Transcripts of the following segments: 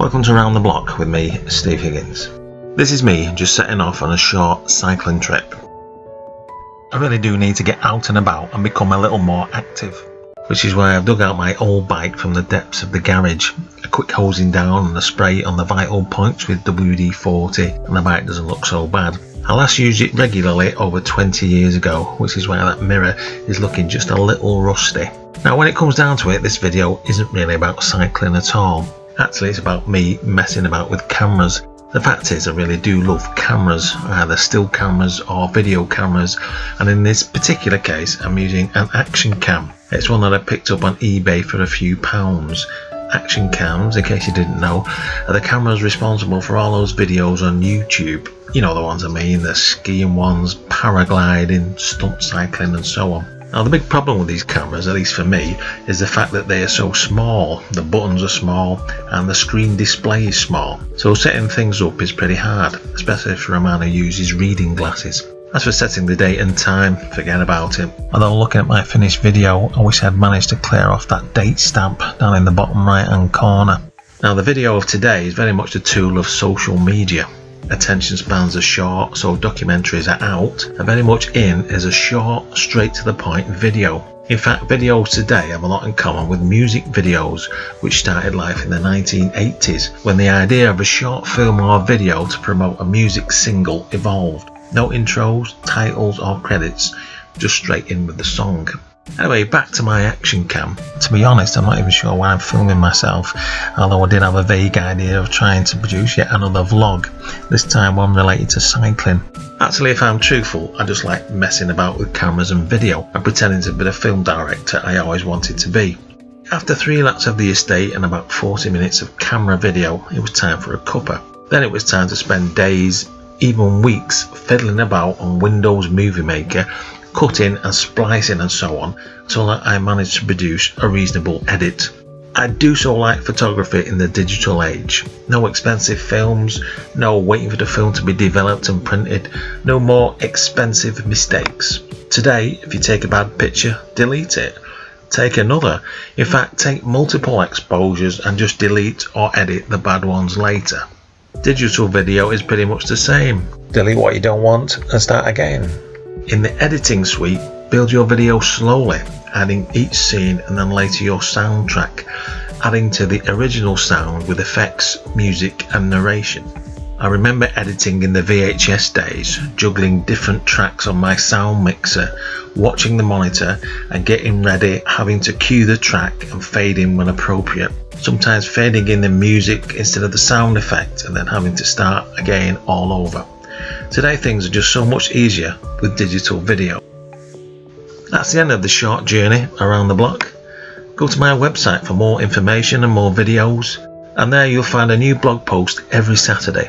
Welcome to Around the Block with me, Steve Higgins. This is me just setting off on a short cycling trip. I really do need to get out and about and become a little more active, which is why I've dug out my old bike from the depths of the garage, a quick hosing down and a spray on the vital points with WD-40, and the bike doesn't look so bad. I last used it regularly over 20 years ago, which is why that mirror is looking just a little rusty. Now when it comes down to it, this video isn't really about cycling at all. Actually, it's about me messing about with cameras. The fact is, I really do love cameras, either still cameras or video cameras, and in this particular case I'm using an action cam. It's one that I picked up on eBay for a few pounds. Action cams, in case you didn't know, are the cameras responsible for all those videos on YouTube. You know the ones I mean, the skiing ones, paragliding, stunt cycling and so on. Now the big problem with these cameras, at least for me, is the fact that they are so small. The buttons are small and the screen display is small, so setting things up is pretty hard, especially for a man who uses reading glasses. As for setting the date and time, forget about it. Although looking at my finished video, I wish I'd managed to clear off that date stamp down in the bottom right hand corner. Now the video of today is very much a tool of social media. Attention spans are short, so documentaries are out, and very much in is a short, straight to the point video. In fact, videos today have a lot in common with music videos, which started life in the 1980s, when the idea of a short film or video to promote a music single evolved. No intros, titles or credits, just straight in with the song. Anyway, back to my action cam. To be honest, I'm not even sure why I'm filming myself, although I did have a vague idea of trying to produce yet another vlog, this time one related to cycling. Actually, if I'm truthful, I just like messing about with cameras and video and pretending to be the film director I always wanted to be. After 3 laps of the estate and about 40 minutes of camera video, it was time for a cuppa. Then it was time to spend days, even weeks, fiddling about on Windows Movie Maker, cutting and splicing and so on, until I managed to produce a reasonable edit. I do so like photography in the digital age. No expensive films, no waiting for the film to be developed and printed, no more expensive mistakes. Today, if you take a bad picture, delete it. Take another. In fact, take multiple exposures and just delete or edit the bad ones later. Digital video is pretty much the same. Delete what you don't want and start again. In the editing suite, build your video slowly, adding each scene and then later your soundtrack, adding to the original sound with effects, music and narration. I remember editing in the VHS days, juggling different tracks on my sound mixer, watching the monitor and getting ready, having to cue the track and fade in when appropriate. Sometimes fading in the music instead of the sound effect and then having to start again all over. Today things are just so much easier with digital video. That's the end of the short journey around the block. Go to my website for more information and more videos, and there you'll find a new blog post every Saturday.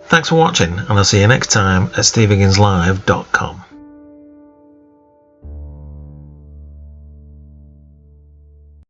Thanks for watching, and I'll see you next time at stevehigginslive.com.